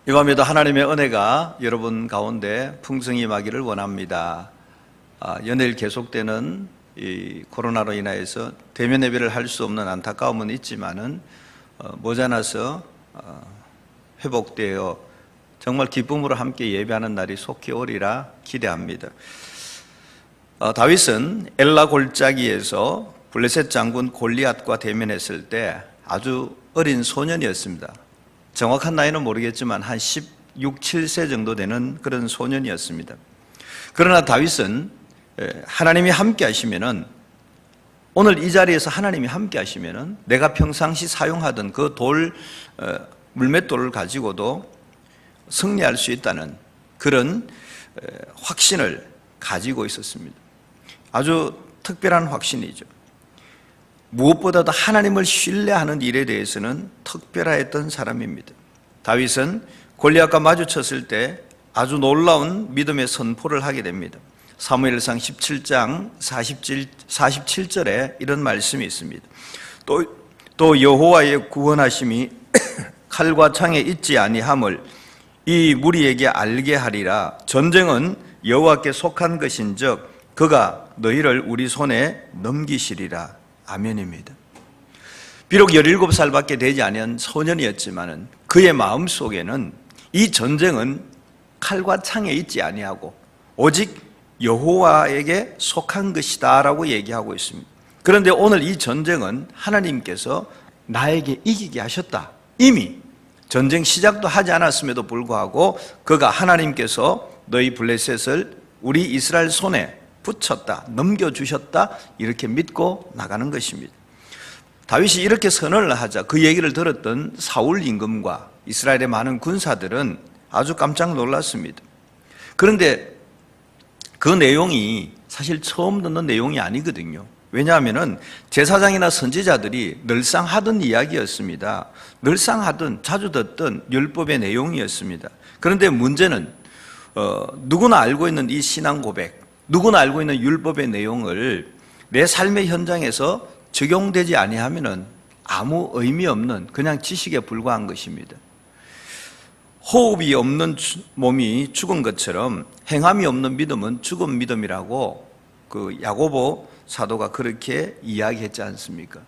이 밤에도 하나님의 은혜가 여러분 가운데 풍성히 임하기를 원합니다. 연일 계속되는 이 코로나로 인하여서 대면 예배를 할 수 없는 안타까움은 있지만은 모자라서 회복되어 정말 기쁨으로 함께 예배하는 날이 속히 오리라 기대합니다. 다윗은 엘라 골짜기에서 블레셋 장군 골리앗과 대면했을 때 아주 어린 소년이었습니다. 정확한 나이는 모르겠지만 한 16, 7세 정도 되는 그런 소년이었습니다. 그러나 다윗은 하나님이 함께 하시면은, 오늘 이 자리에서 하나님이 함께 하시면은 내가 평상시 사용하던 그 물맷돌을 가지고도 승리할 수 있다는 그런 확신을 가지고 있었습니다. 아주 특별한 확신이죠. 무엇보다도 하나님을 신뢰하는 일에 대해서는 특별했던 사람입니다. 다윗은 골리앗과 마주쳤을 때 아주 놀라운 믿음의 선포를 하게 됩니다. 사무엘상 17장 47절에 이런 말씀이 있습니다. 또 여호와의 구원하심이 칼과 창에 있지 아니함을 이 무리에게 알게 하리라. 전쟁은 여호와께 속한 것인즉 그가 너희를 우리 손에 넘기시리라. 아멘입니다. 비록 17살밖에 되지 않은 소년이었지만 그의 마음속에는 이 전쟁은 칼과 창에 있지 아니하고 오직 여호와에게 속한 것이다 라고 얘기하고 있습니다. 그런데 오늘 이 전쟁은 하나님께서 나에게 이기게 하셨다. 이미 전쟁 시작도 하지 않았음에도 불구하고 그가 하나님께서 너희 블레셋을 우리 이스라엘 손에 붙였다, 넘겨주셨다, 이렇게 믿고 나가는 것입니다. 다윗이 이렇게 선언을 하자 그 얘기를 들었던 사울 임금과 이스라엘의 많은 군사들은 아주 깜짝 놀랐습니다. 그런데 그 내용이 사실 처음 듣는 내용이 아니거든요. 왜냐하면 제사장이나 선지자들이 늘상 하던 이야기였습니다. 늘상 하던, 자주 듣던 율법의 내용이었습니다. 그런데 문제는 누구나 알고 있는 이 신앙 고백, 누구나 알고 있는 율법의 내용을 내 삶의 현장에서 적용되지 아니하면은 아무 의미 없는 그냥 지식에 불과한 것입니다. 호흡이 없는 몸이 죽은 것처럼 행함이 없는 믿음은 죽은 믿음이라고 그 야고보 사도가 그렇게 이야기했지 않습니까?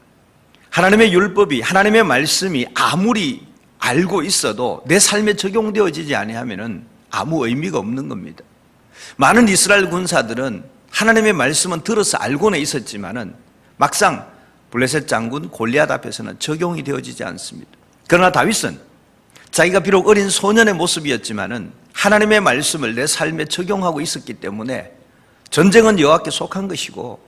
하나님의 율법이, 하나님의 말씀이 아무리 알고 있어도 내 삶에 적용되어지지 아니하면은 아무 의미가 없는 겁니다. 많은 이스라엘 군사들은 하나님의 말씀은 들어서 알고는 있었지만은 막상 블레셋 장군 골리앗 앞에서는 적용이 되어지지 않습니다. 그러나 다윗은 자기가 비록 어린 소년의 모습이었지만은 하나님의 말씀을 내 삶에 적용하고 있었기 때문에 전쟁은 여호와께 속한 것이고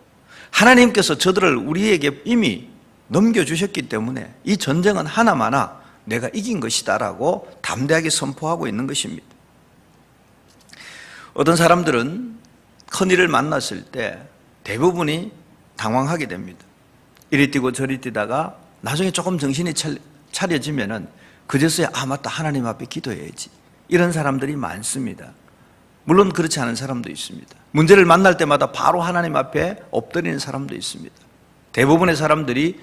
하나님께서 저들을 우리에게 이미 넘겨주셨기 때문에 이 전쟁은 하나마나 내가 이긴 것이다라고 담대하게 선포하고 있는 것입니다. 어떤 사람들은 큰일을 만났을 때 대부분이 당황하게 됩니다. 이리 뛰고 저리 뛰다가 나중에 조금 정신이 차려지면은 그제서야 맞다, 하나님 앞에 기도해야지, 이런 사람들이 많습니다. 물론 그렇지 않은 사람도 있습니다. 문제를 만날 때마다 바로 하나님 앞에 엎드리는 사람도 있습니다. 대부분의 사람들이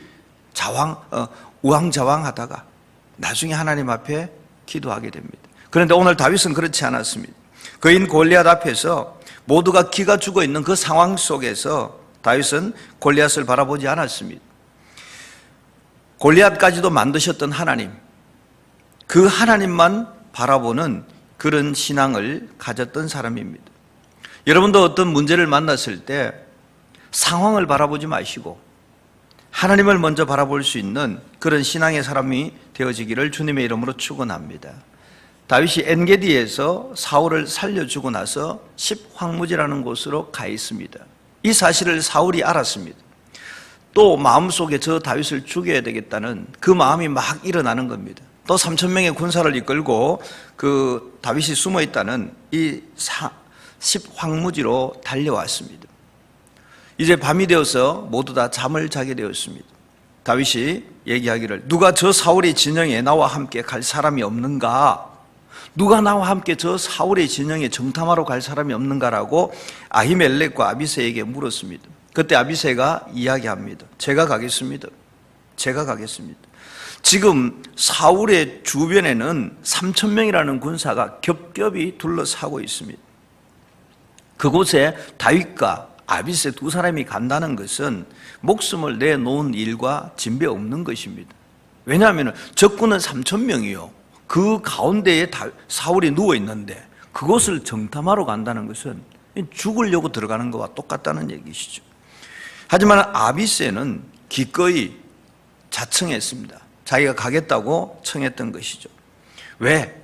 우왕좌왕하다가 나중에 하나님 앞에 기도하게 됩니다. 그런데 오늘 다윗은 그렇지 않았습니다. 그인 골리앗 앞에서 모두가 기가 죽어 있는 그 상황 속에서 다윗은 골리앗을 바라보지 않았습니다. 골리앗까지도 만드셨던 하나님, 그 하나님만 바라보는 그런 신앙을 가졌던 사람입니다. 여러분도 어떤 문제를 만났을 때 상황을 바라보지 마시고 하나님을 먼저 바라볼 수 있는 그런 신앙의 사람이 되어지기를 주님의 이름으로 축원합니다. 다윗이 엔게디에서 사울을 살려주고 나서 십황무지라는 곳으로 가 있습니다. 이 사실을 사울이 알았습니다. 또 마음속에 저 다윗을 죽여야 되겠다는 그 마음이 막 일어나는 겁니다. 또 3,000명의 군사를 이끌고 그 다윗이 숨어 있다는 이 십황무지로 달려왔습니다. 이제 밤이 되어서 모두 다 잠을 자게 되었습니다. 다윗이 얘기하기를, 누가 저 사울의 진영에 나와 함께 갈 사람이 없는가? 누가 나와 함께 저 사울의 진영에 정탐하러 갈 사람이 없는가라고 아히멜렉과 아비새에게 물었습니다. 그때 아비새가 이야기합니다. 제가 가겠습니다. 지금 사울의 주변에는 3,000명이라는 군사가 겹겹이 둘러싸고 있습니다. 그곳에 다윗과 아비새 두 사람이 간다는 것은 목숨을 내놓은 일과 진배 없는 것입니다. 왜냐하면 적군은 3,000명이요. 그 가운데에 사울이 누워 있는데 그곳을 정탐하러 간다는 것은 죽으려고 들어가는 것과 똑같다는 얘기시죠. 하지만 아비새는 기꺼이 자청했습니다. 자기가 가겠다고 청했던 것이죠. 왜?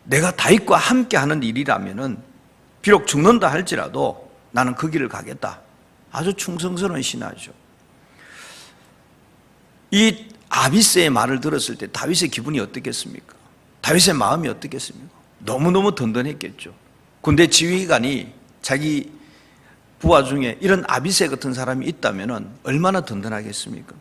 내가 다윗과 함께 하는 일이라면은 비록 죽는다 할지라도 나는 그 길을 가겠다. 아주 충성스러운 신하죠. 이 아비새의 말을 들었을 때 다윗의 기분이 어떻겠습니까? 다윗의 마음이 어떻겠습니까? 너무너무 든든했겠죠. 군대 지휘관이 자기 부하 중에 이런 아비새 같은 사람이 있다면 얼마나 든든하겠습니까?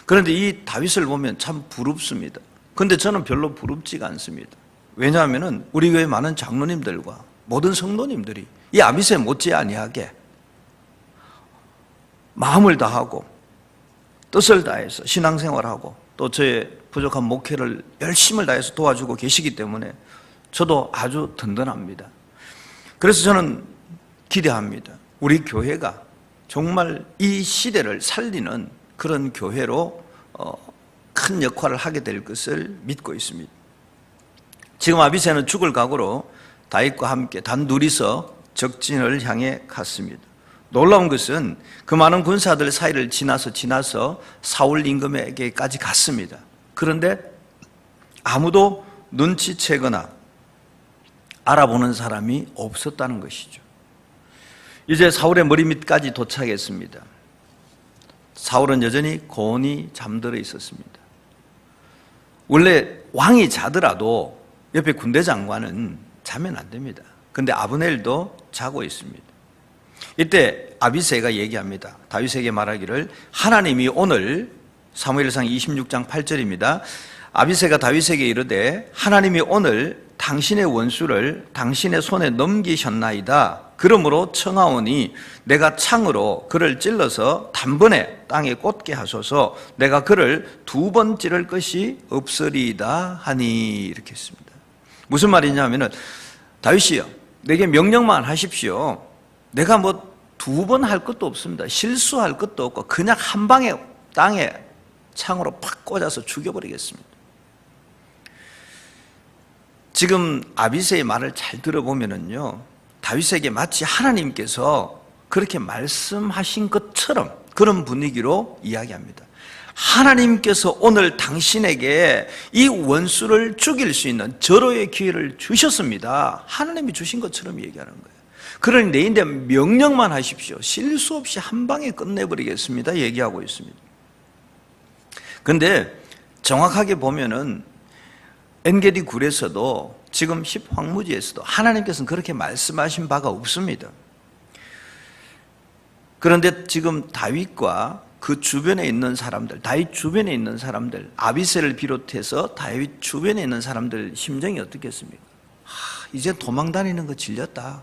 그런데 이 다윗을 보면 참 부럽습니다. 그런데 저는 별로 부럽지가 않습니다. 왜냐하면 우리 교회 많은 장로님들과 모든 성도님들이 이 아비새 못지 아니하게 마음을 다하고 뜻을 다해서 신앙생활하고 또 저의 부족한 목회를 열심을 다해서 도와주고 계시기 때문에 저도 아주 든든합니다. 그래서 저는 기대합니다. 우리 교회가 정말 이 시대를 살리는 그런 교회로 큰 역할을 하게 될 것을 믿고 있습니다. 지금 아비새는 죽을 각오로 다윗과 함께 단둘이서 적진을 향해 갔습니다. 놀라운 것은 그 많은 군사들 사이를 지나서 사울 임금에게까지 갔습니다. 그런데 아무도 눈치채거나 알아보는 사람이 없었다는 것이죠. 이제 사울의 머리밑까지 도착했습니다. 사울은 여전히 곤히 잠들어 있었습니다. 원래 왕이 자더라도 옆에 군대 장관은 자면 안 됩니다. 그런데 아브넬도 자고 있습니다. 이때 아비새가 얘기합니다. 다윗에게 말하기를 하나님이 오늘 사무엘상 26장 8절입니다. 아비새가 다윗에게 이르되 하나님이 오늘 당신의 원수를 당신의 손에 넘기셨나이다. 그러므로 청하오니 내가 창으로 그를 찔러서 단번에 땅에 꽂게 하소서. 내가 그를 2번 찌를 것이 없으리이다 하니 이렇게 했습니다. 무슨 말이냐 하면은 다윗이요, 내게 명령만 하십시오. 내가 뭐 2번 할 것도 없습니다. 실수할 것도 없고 그냥 한 방에 땅에 창으로 팍 꽂아서 죽여버리겠습니다. 지금 아비새의 말을 잘 들어보면은요, 다윗에게 마치 하나님께서 그렇게 말씀하신 것처럼 그런 분위기로 이야기합니다. 하나님께서 오늘 당신에게 이 원수를 죽일 수 있는 절호의 기회를 주셨습니다. 하나님이 주신 것처럼 얘기하는 거예요. 그러니 내인데 명령만 하십시오. 실수 없이 한 방에 끝내버리겠습니다. 얘기하고 있습니다. 그런데 정확하게 보면은 엔게디 굴에서도 지금 10황무지에서도 하나님께서는 그렇게 말씀하신 바가 없습니다. 그런데 지금 다윗과 그 주변에 있는 사람들, 다윗 주변에 있는 사람들, 아비새를 비롯해서 다윗 주변에 있는 사람들 심정이 어떻겠습니까? 이제 도망 다니는 거 질렸다.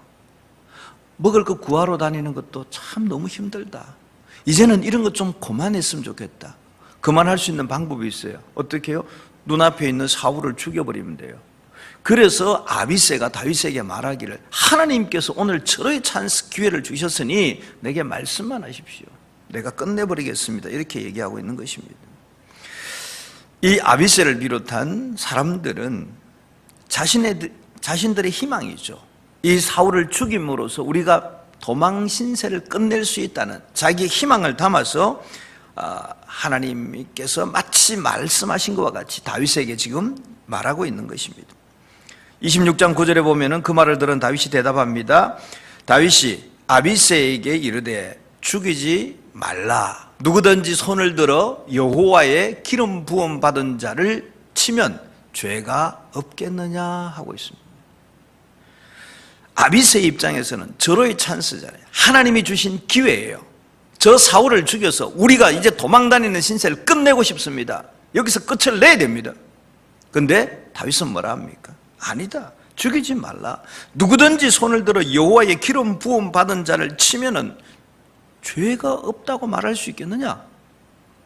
먹을 거 구하러 다니는 것도 참 너무 힘들다. 이제는 이런 것 좀 그만했으면 좋겠다. 그만할 수 있는 방법이 있어요. 어떻게 해요? 눈앞에 있는 사울을 죽여버리면 돼요. 그래서 아비새가 다윗에게 말하기를 하나님께서 오늘 절호의 찬스 기회를 주셨으니 내게 말씀만 하십시오. 내가 끝내버리겠습니다. 이렇게 얘기하고 있는 것입니다. 이 아비새를 비롯한 사람들은 자신들의 희망이죠. 이 사울을 죽임으로써 우리가 도망 신세를 끝낼 수 있다는 자기의 희망을 담아서 하나님께서 마치 말씀하신 것과 같이 다윗에게 지금 말하고 있는 것입니다. 26장 9절에 보면은 그 말을 들은 다윗이 대답합니다. 다윗이 아비새에게 이르되 죽이지 말라. 누구든지 손을 들어 여호와의 기름 부음 받은 자를 치면 죄가 없겠느냐 하고 있습니다. 아비새의 입장에서는 절호의 찬스잖아요. 하나님이 주신 기회예요. 저 사울을 죽여서 우리가 이제 도망다니는 신세를 끝내고 싶습니다. 여기서 끝을 내야 됩니다. 그런데 다윗은 뭐라 합니까? 아니다. 죽이지 말라. 누구든지 손을 들어 여호와의 기름 부음 받은 자를 치면은 죄가 없다고 말할 수 있겠느냐?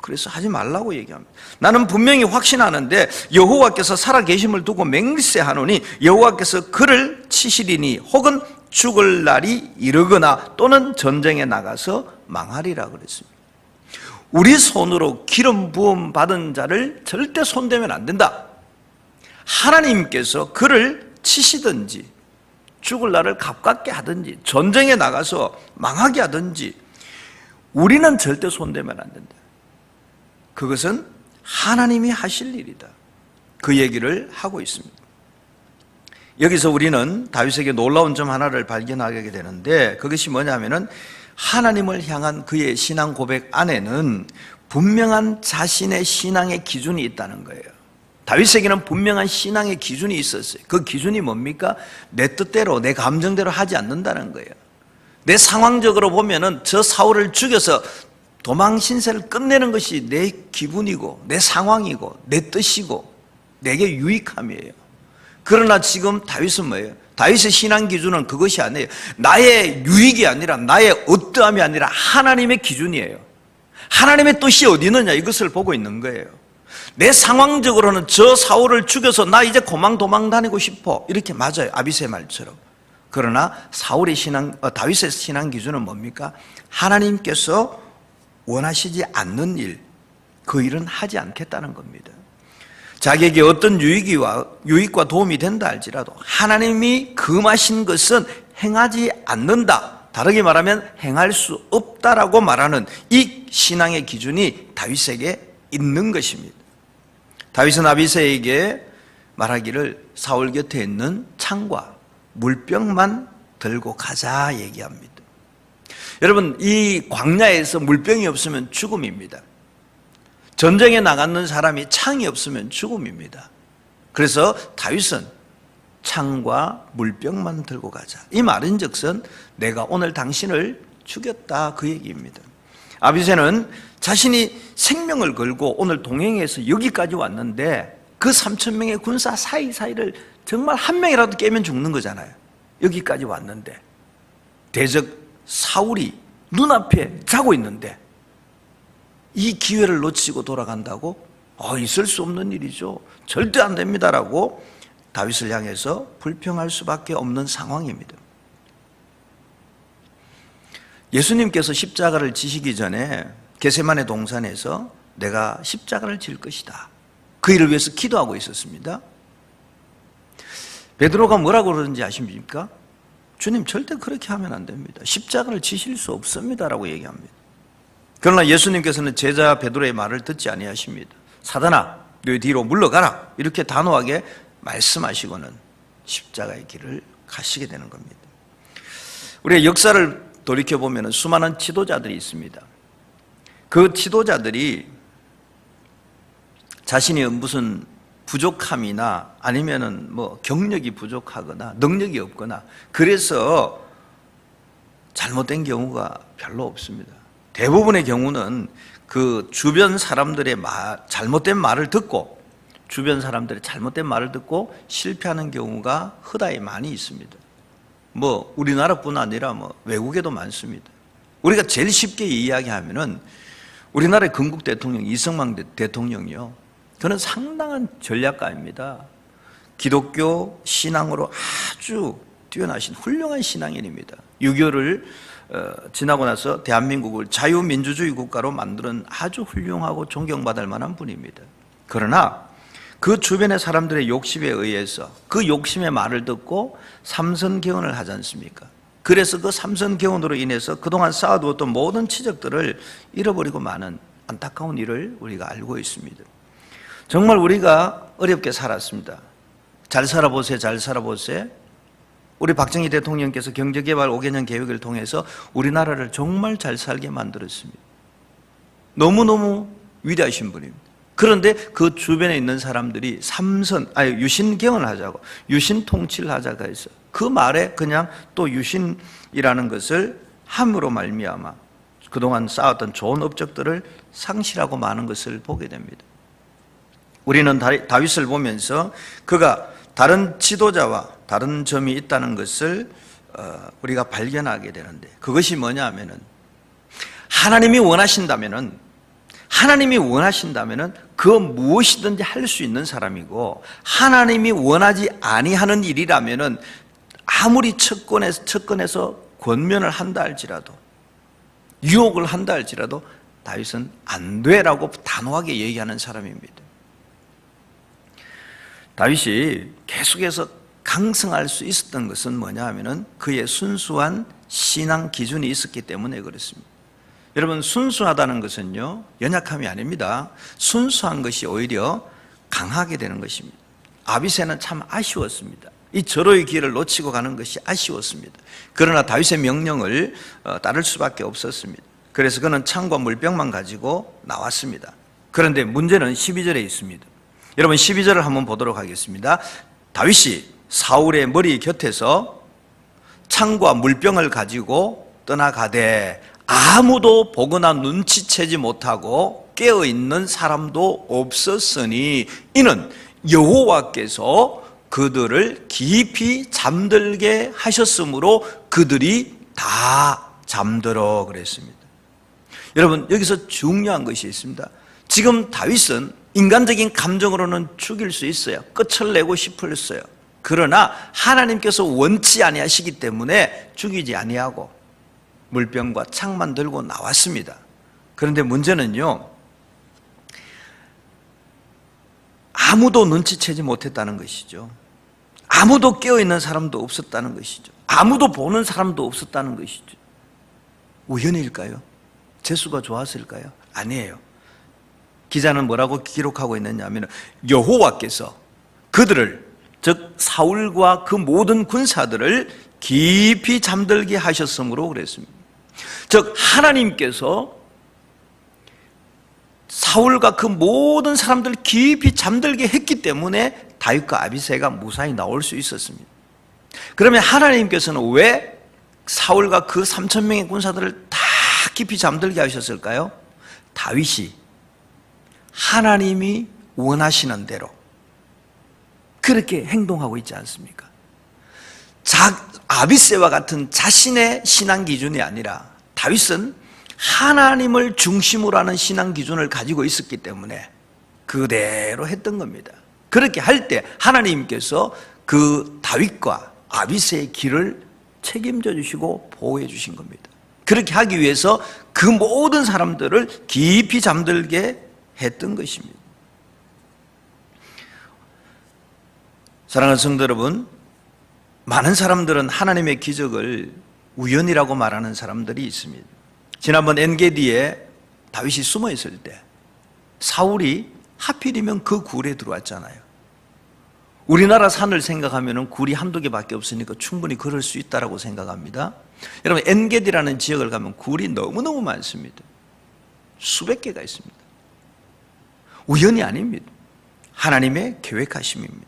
그래서 하지 말라고 얘기합니다. 나는 분명히 확신하는데 여호와께서 살아계심을 두고 맹세하노니 여호와께서 그를 치시리니 혹은 죽을 날이 이르거나 또는 전쟁에 나가서 망하리라 그랬습니다. 우리 손으로 기름 부음 받은 자를 절대 손대면 안 된다. 하나님께서 그를 치시든지 죽을 날을 가깝게 하든지 전쟁에 나가서 망하게 하든지 우리는 절대 손대면 안 된다. 그것은 하나님이 하실 일이다. 그 얘기를 하고 있습니다. 여기서 우리는 다윗에게 놀라운 점 하나를 발견하게 되는데 그것이 뭐냐면은 하나님을 향한 그의 신앙 고백 안에는 분명한 자신의 신앙의 기준이 있다는 거예요. 다윗에게는 분명한 신앙의 기준이 있었어요. 그 기준이 뭡니까? 내 뜻대로 내 감정대로 하지 않는다는 거예요. 내 상황적으로 보면은 저 사울을 죽여서 도망 신세를 끝내는 것이 내 기분이고 내 상황이고 내 뜻이고 내게 유익함이에요. 그러나 지금 다윗은 뭐예요? 다윗의 신앙 기준은 그것이 아니에요. 나의 유익이 아니라 나의 어떠함이 아니라 하나님의 기준이에요. 하나님의 뜻이 어디 있느냐 이것을 보고 있는 거예요. 내 상황적으로는 저 사울을 죽여서 나 이제 도망 다니고 싶어 이렇게 맞아요. 아비새의 말처럼. 그러나 다윗의 신앙 기준은 뭡니까? 하나님께서 원하시지 않는 일, 그 일은 하지 않겠다는 겁니다. 자기에게 어떤 유익과 도움이 된다 할지라도 하나님이 금하신 것은 행하지 않는다. 다르게 말하면 행할 수 없다라고 말하는 이 신앙의 기준이 다윗에게 있는 것입니다. 다윗은 아비새에게 말하기를 사울 곁에 있는 창과 물병만 들고 가자 얘기합니다. 여러분, 이 광야에서 물병이 없으면 죽음입니다. 전쟁에 나가는 사람이 창이 없으면 죽음입니다. 그래서 다윗은 창과 물병만 들고 가자. 이 말인즉슨 내가 오늘 당신을 죽였다 그 얘기입니다. 아비새는 자신이 생명을 걸고 오늘 동행해서 여기까지 왔는데 그 3,000명의 군사 사이사이를 정말 한 명이라도 깨면 죽는 거잖아요. 여기까지 왔는데 대적 사울이 눈앞에 자고 있는데 이 기회를 놓치고 돌아간다고? 있을 수 없는 일이죠. 절대 안 됩니다라고 다윗을 향해서 불평할 수밖에 없는 상황입니다. 예수님께서 십자가를 지시기 전에 겟세마네 동산에서 내가 십자가를 질 것이다. 그 일을 위해서 기도하고 있었습니다. 베드로가 뭐라고 그러는지 아십니까? 주님 절대 그렇게 하면 안 됩니다. 십자가를 지실 수 없습니다라고 얘기합니다. 그러나 예수님께서는 제자 베드로의 말을 듣지 아니하십니다. 사단아, 너희 뒤로 물러가라. 이렇게 단호하게 말씀하시고는 십자가의 길을 가시게 되는 겁니다. 우리가 역사를 돌이켜보면 수많은 지도자들이 있습니다. 그 지도자들이 자신이 무슨 부족함이나 아니면은 경력이 부족하거나 능력이 없거나 그래서 잘못된 경우가 별로 없습니다. 대부분의 경우는 그 주변 사람들의 잘못된 말을 듣고 실패하는 경우가 흔하게 많이 있습니다. 우리나라뿐 아니라 외국에도 많습니다. 우리가 제일 쉽게 이야기하면은 우리나라의 건국 대통령 이승만 대통령이요. 그는 상당한 전략가입니다. 기독교 신앙으로 아주 뛰어나신 훌륭한 신앙인입니다. 6.25를 지나고 나서 대한민국을 자유민주주의 국가로 만드는 아주 훌륭하고 존경받을 만한 분입니다. 그러나 그 주변의 사람들의 욕심에 의해서 그 욕심의 말을 듣고 삼선개헌을 하지 않습니까? 그래서 그 삼선개헌으로 인해서 그동안 쌓아두었던 모든 치적들을 잃어버리고 마는 안타까운 일을 우리가 알고 있습니다. 정말 우리가 어렵게 살았습니다. 잘 살아보세요. 우리 박정희 대통령께서 경제개발 5개년 계획을 통해서 우리나라를 정말 잘 살게 만들었습니다. 너무너무 위대하신 분입니다. 그런데 그 주변에 있는 사람들이 유신개헌을 하자고, 유신통치를 하자고 해서 그 말에 그냥 또 유신이라는 것을 함으로 말미암아 그동안 쌓았던 좋은 업적들을 상실하고 마는 것을 보게 됩니다. 우리는 다윗을 보면서 그가 다른 지도자와 다른 점이 있다는 것을 우리가 발견하게 되는데 그것이 뭐냐 하면은 하나님이 원하신다면은 하나님이 원하신다면은 그 무엇이든지 할 수 있는 사람이고, 하나님이 원하지 아니하는 일이라면은 아무리 척건에서 권면을 한다 할지라도, 유혹을 한다 할지라도 다윗은 안 돼라고 단호하게 얘기하는 사람입니다. 다윗이 계속해서 강성할 수 있었던 것은 뭐냐 하면은 그의 순수한 신앙 기준이 있었기 때문에 그렇습니다. 여러분, 순수하다는 것은요, 연약함이 아닙니다. 순수한 것이 오히려 강하게 되는 것입니다. 아비새는 참 아쉬웠습니다. 이 절호의 기회를 놓치고 가는 것이 아쉬웠습니다. 그러나 다윗의 명령을 따를 수밖에 없었습니다. 그래서 그는 창과 물병만 가지고 나왔습니다. 그런데 문제는 12절에 있습니다. 여러분, 12절을 한번 보도록 하겠습니다. 다윗이 사울의 머리 곁에서 창과 물병을 가지고 떠나가되 아무도 보거나 눈치채지 못하고 깨어있는 사람도 없었으니 이는 여호와께서 그들을 깊이 잠들게 하셨으므로 그들이 다 잠들어 그랬습니다. 여러분, 여기서 중요한 것이 있습니다. 지금 다윗은 인간적인 감정으로는 죽일 수 있어요. 끝을 내고 싶었어요. 그러나 하나님께서 원치 아니하시기 때문에 죽이지 아니하고 물병과 창만 들고 나왔습니다. 그런데 문제는요, 아무도 눈치채지 못했다는 것이죠. 아무도 깨어있는 사람도 없었다는 것이죠. 아무도 보는 사람도 없었다는 것이죠. 우연일까요? 재수가 좋았을까요? 아니에요. 기자는 뭐라고 기록하고 있느냐 하면 여호와께서 그들을, 즉 사울과 그 모든 군사들을 깊이 잠들게 하셨으므로 그랬습니다. 즉 하나님께서 사울과 그 모든 사람들을 깊이 잠들게 했기 때문에 다윗과 아비새가 무사히 나올 수 있었습니다. 그러면 하나님께서는 왜 사울과 그 3,000명의 군사들을 다 깊이 잠들게 하셨을까요? 다윗이 하나님이 원하시는 대로 그렇게 행동하고 있지 않습니까? 아비새와 같은 자신의 신앙 기준이 아니라 다윗은 하나님을 중심으로 하는 신앙 기준을 가지고 있었기 때문에 그대로 했던 겁니다. 그렇게 할 때 하나님께서 그 다윗과 아비새의 길을 책임져 주시고 보호해 주신 겁니다. 그렇게 하기 위해서 그 모든 사람들을 깊이 잠들게 했던 것입니다. 사랑하는 성도 여러분, 많은 사람들은 하나님의 기적을 우연이라고 말하는 사람들이 있습니다. 지난번 엔게디에 다윗이 숨어 있을 때 사울이 하필이면 그 굴에 들어왔잖아요. 우리나라 산을 생각하면 굴이 한두 개밖에 없으니까 충분히 그럴 수 있다고 생각합니다. 여러분, 엔게디라는 지역을 가면 굴이 너무너무 많습니다. 수백 개가 있습니다. 우연이 아닙니다. 하나님의 계획하심입니다.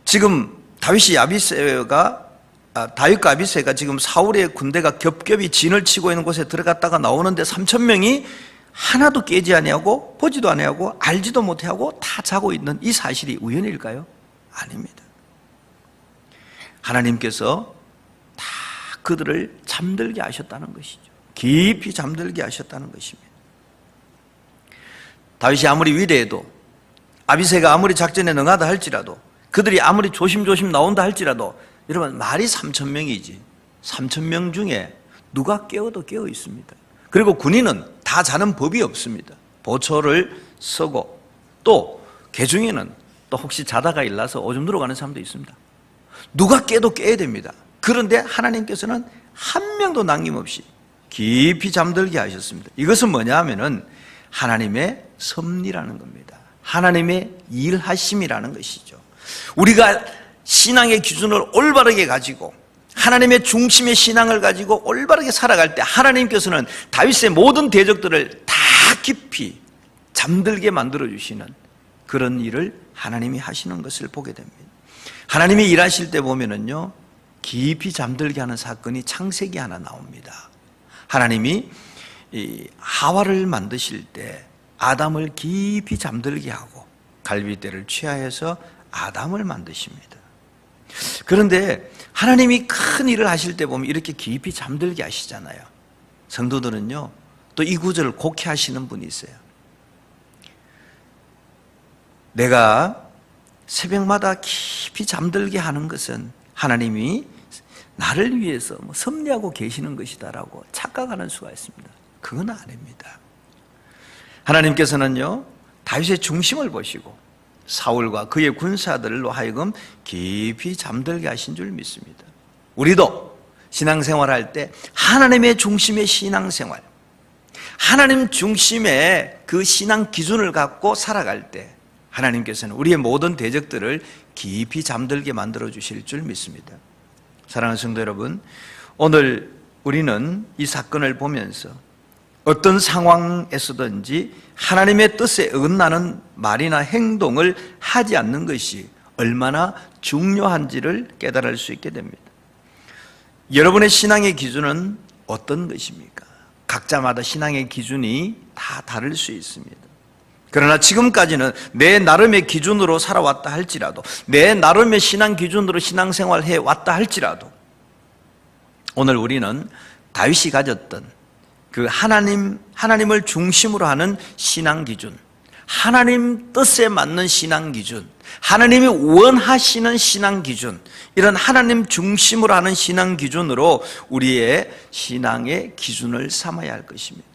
지금 다윗과 아비새가 지금 사울의 군대가 겹겹이 진을 치고 있는 곳에 들어갔다가 나오는데 3,000명이 하나도 깨지 아니하고 보지도 아니하고 알지도 못하고 다 자고 있는 이 사실이 우연일까요? 아닙니다. 하나님께서 다 그들을 잠들게 하셨다는 것이죠. 깊이 잠들게 하셨다는 것입니다. 다윗이 아무리 위대해도, 아비새가 아무리 작전에 능하다 할지라도, 그들이 아무리 조심조심 나온다 할지라도, 여러분, 말이 3,000명이지 3,000명 중에 누가 깨어도 깨어 있습니다. 그리고 군인은 다 자는 법이 없습니다. 보초를 서고, 또 개중에는 또 혹시 자다가 일어나서 오줌 들어가는 사람도 있습니다. 누가 깨도 깨야 됩니다. 그런데 하나님께서는 한 명도 남김없이 깊이 잠들게 하셨습니다. 이것은 뭐냐 하면은 하나님의 섭리라는 겁니다. 하나님의 일하심이라는 것이죠. 우리가 신앙의 기준을 올바르게 가지고 하나님의 중심의 신앙을 가지고 올바르게 살아갈 때 하나님께서는 다윗의 모든 대적들을 다 깊이 잠들게 만들어주시는 그런 일을 하나님이 하시는 것을 보게 됩니다. 하나님이 일하실 때 보면은요, 깊이 잠들게 하는 사건이 창세기 하나 나옵니다. 하나님이 이 하와를 만드실 때 아담을 깊이 잠들게 하고 갈빗대를 취하여서 아담을 만드십니다. 그런데 하나님이 큰 일을 하실 때 보면 이렇게 깊이 잠들게 하시잖아요. 성도들은요, 또 이 구절을 곡해하시는 분이 있어요. 내가 새벽마다 깊이 잠들게 하는 것은 하나님이 나를 위해서 섭리하고 계시는 것이다라고 착각하는 수가 있습니다. 그건 아닙니다. 하나님께서는요, 다윗의 중심을 보시고 사울과 그의 군사들로 하여금 깊이 잠들게 하신 줄 믿습니다. 우리도 신앙생활할 때 하나님의 중심의 신앙생활, 하나님 중심의 그 신앙 기준을 갖고 살아갈 때 하나님께서는 우리의 모든 대적들을 깊이 잠들게 만들어 주실 줄 믿습니다. 사랑하는 성도 여러분, 오늘 우리는 이 사건을 보면서 어떤 상황에서든지 하나님의 뜻에 어긋나는 말이나 행동을 하지 않는 것이 얼마나 중요한지를 깨달을 수 있게 됩니다. 여러분의 신앙의 기준은 어떤 것입니까? 각자마다 신앙의 기준이 다 다를 수 있습니다. 그러나 지금까지는 내 나름의 기준으로 살아왔다 할지라도, 내 나름의 신앙 기준으로 신앙생활 해왔다 할지라도, 오늘 우리는 다윗이 가졌던 그 하나님을 중심으로 하는 신앙 기준, 하나님 뜻에 맞는 신앙 기준, 하나님이 원하시는 신앙 기준, 이런 하나님 중심으로 하는 신앙 기준으로 우리의 신앙의 기준을 삼아야 할 것입니다.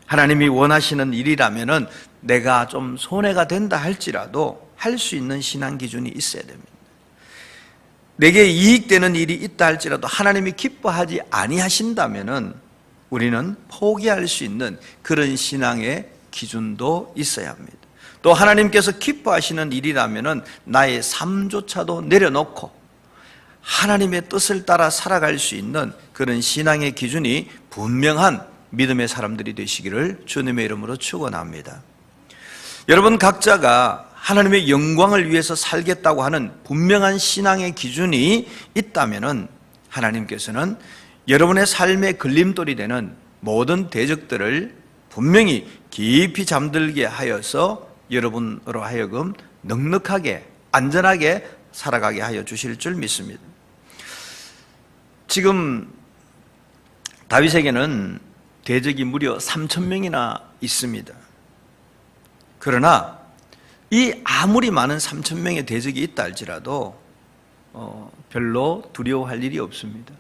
하나님이 원하시는 일이라면은 내가 좀 손해가 된다 할지라도 할 수 있는 신앙 기준이 있어야 됩니다. 내게 이익되는 일이 있다 할지라도 하나님이 기뻐하지 아니하신다면은 우리는 포기할 수 있는 그런 신앙의 기준도 있어야 합니다. 또 하나님께서 기뻐하시는 일이라면은 나의 삶조차도 내려놓고 하나님의 뜻을 따라 살아갈 수 있는 그런 신앙의 기준이 분명한 믿음의 사람들이 되시기를 주님의 이름으로 축원합니다. 여러분 각자가 하나님의 영광을 위해서 살겠다고 하는 분명한 신앙의 기준이 있다면은 하나님께서는 여러분의 삶의 걸림돌이 되는 모든 대적들을 분명히 깊이 잠들게 하여서 여러분으로 하여금 넉넉하게 안전하게 살아가게 하여 주실 줄 믿습니다. 지금 다윗에게는 대적이 무려 3,000명이나 있습니다. 그러나 이 아무리 많은 3,000명의 대적이 있다 할지라도 별로 두려워할 일이 없습니다.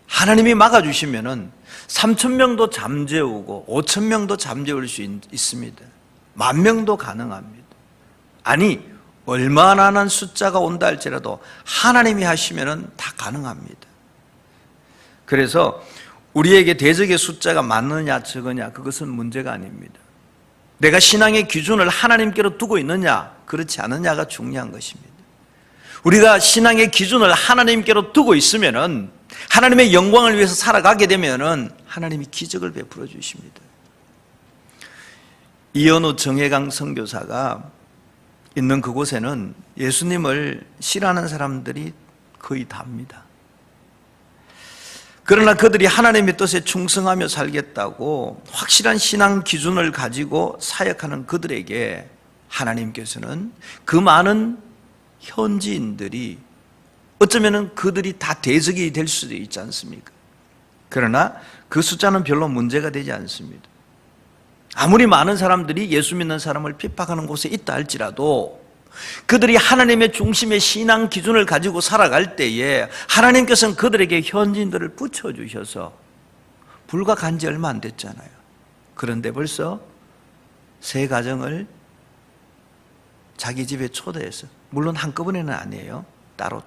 하나님이 막아주시면은 3,000명도 잠재우고 5,000명도 잠재울 수 있습니다. 10,000명도 가능합니다. 아니 얼마나 숫자가 온다 할지라도 하나님이 하시면은 다 가능합니다. 그래서 우리에게 대적의 숫자가 많느냐 적으냐 그것은 문제가 아닙니다. 내가 신앙의 기준을 하나님께로 두고 있느냐 그렇지 않느냐가 중요한 것입니다. 우리가 신앙의 기준을 하나님께로 두고 있으면은 하나님의 영광을 위해서 살아가게 되면은 하나님이 기적을 베풀어 주십니다. 이현우 정혜강 선교사가 있는 그곳에는 예수님을 싫어하는 사람들이 거의 다입니다. 그러나 그들이 하나님의 뜻에 충성하며 살겠다고 확실한 신앙 기준을 가지고 사역하는 그들에게 하나님께서는 그 많은 현지인들이 어쩌면 그들이 다 대적이 될 수도 있지 않습니까? 그러나 그 숫자는 별로 문제가 되지 않습니다. 아무리 많은 사람들이 예수 믿는 사람을 핍박하는 곳에 있다 할지라도 그들이 하나님의 중심의 신앙 기준을 가지고 살아갈 때에 하나님께서는 그들에게 현지인들을 붙여주셔서 불과 간지 얼마 안 됐잖아요. 그런데 벌써 3가정을 자기 집에 초대해서, 물론 한꺼번에는 아니에요. 따로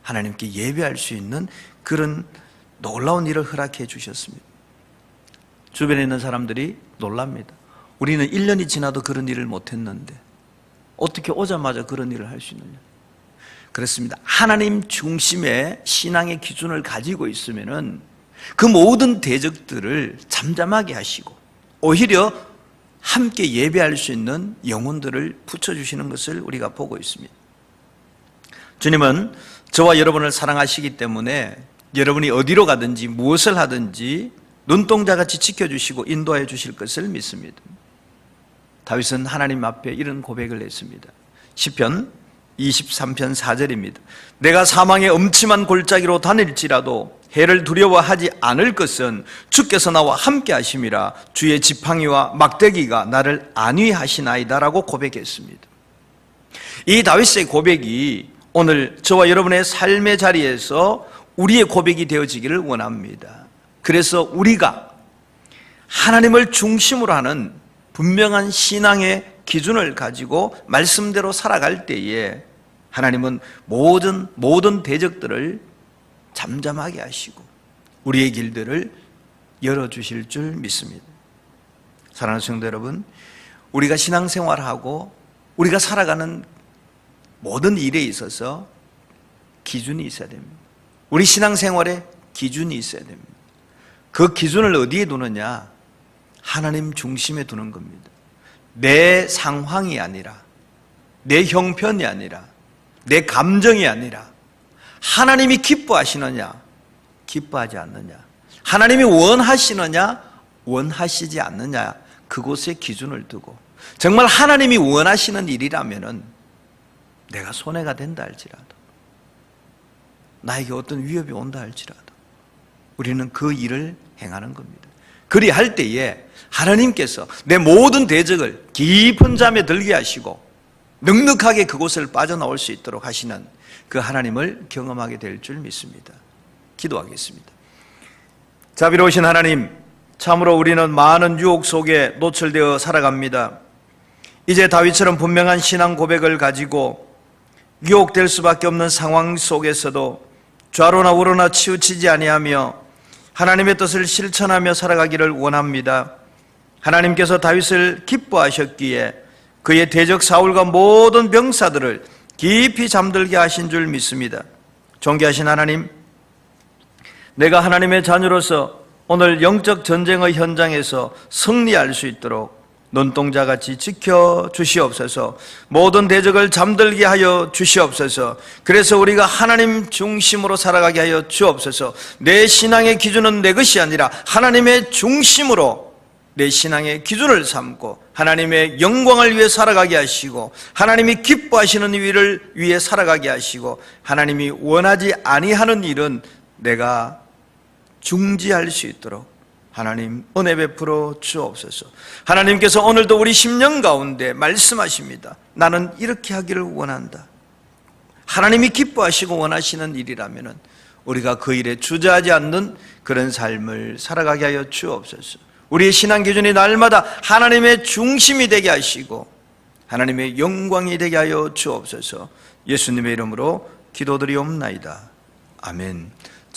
하나님께 예배할 수 있는 그런 놀라운 일을 허락해 주셨습니다. 주변에 있는 사람들이 놀랍니다. 우리는 1년이 지나도 그런 일을 못했는데 어떻게 오자마자 그런 일을 할 수 있느냐. 그렇습니다. 하나님 중심의 신앙의 기준을 가지고 있으면은 그 모든 대적들을 잠잠하게 하시고 오히려 함께 예배할 수 있는 영혼들을 붙여주시는 것을 우리가 보고 있습니다. 주님은 저와 여러분을 사랑하시기 때문에 여러분이 어디로 가든지 무엇을 하든지 눈동자같이 지켜주시고 인도해 주실 것을 믿습니다. 다윗은 하나님 앞에 이런 고백을 했습니다. 시편 23편 4절입니다. 내가 사망의 음침한 골짜기로 다닐지라도 해를 두려워하지 않을 것은 주께서 나와 함께 하심이라. 주의 지팡이와 막대기가 나를 안위하시나이다 라고 고백했습니다. 이 다윗의 고백이 오늘 저와 여러분의 삶의 자리에서 우리의 고백이 되어지기를 원합니다. 그래서 우리가 하나님을 중심으로 하는 분명한 신앙의 기준을 가지고 말씀대로 살아갈 때에 하나님은 모든 대적들을 잠잠하게 하시고 우리의 길들을 열어주실 줄 믿습니다. 사랑하는 성도 여러분, 우리가 신앙생활하고 우리가 살아가는 모든 일에 있어서 기준이 있어야 됩니다. 우리 신앙생활에 기준이 있어야 됩니다. 그 기준을 어디에 두느냐? 하나님 중심에 두는 겁니다. 내 상황이 아니라, 내 형편이 아니라, 내 감정이 아니라 하나님이 기뻐하시느냐, 기뻐하지 않느냐, 하나님이 원하시느냐, 원하시지 않느냐, 그곳에 기준을 두고 정말 하나님이 원하시는 일이라면은 내가 손해가 된다 할지라도, 나에게 어떤 위협이 온다 할지라도 우리는 그 일을 행하는 겁니다. 그리할 때에 하나님께서 내 모든 대적을 깊은 잠에 들게 하시고 넉넉하게 그곳을 빠져나올 수 있도록 하시는 그 하나님을 경험하게 될 줄 믿습니다. 기도하겠습니다. 자비로우신 하나님, 참으로 우리는 많은 유혹 속에 노출되어 살아갑니다. 이제 다윗처럼 분명한 신앙 고백을 가지고 유혹될 수밖에 없는 상황 속에서도 좌로나 우로나 치우치지 아니하며 하나님의 뜻을 실천하며 살아가기를 원합니다. 하나님께서 다윗을 기뻐하셨기에 그의 대적 사울과 모든 병사들을 깊이 잠들게 하신 줄 믿습니다. 존귀하신 하나님, 내가 하나님의 자녀로서 오늘 영적 전쟁의 현장에서 승리할 수 있도록 눈동자같이 지켜주시옵소서. 모든 대적을 잠들게 하여 주시옵소서. 그래서 우리가 하나님 중심으로 살아가게 하여 주옵소서. 내 신앙의 기준은 내 것이 아니라 하나님의 중심으로 내 신앙의 기준을 삼고 하나님의 영광을 위해 살아가게 하시고 하나님이 기뻐하시는 일을 위해 살아가게 하시고 하나님이 원하지 아니하는 일은 내가 중지할 수 있도록 하나님 은혜 베풀어 주옵소서. 하나님께서 오늘도 우리 심령 가운데 말씀하십니다. 나는 이렇게 하기를 원한다. 하나님이 기뻐하시고 원하시는 일이라면 우리가 그 일에 주저하지 않는 그런 삶을 살아가게 하여 주옵소서. 우리의 신앙 기준이 날마다 하나님의 중심이 되게 하시고 하나님의 영광이 되게 하여 주옵소서. 예수님의 이름으로 기도드리옵나이다. 아멘.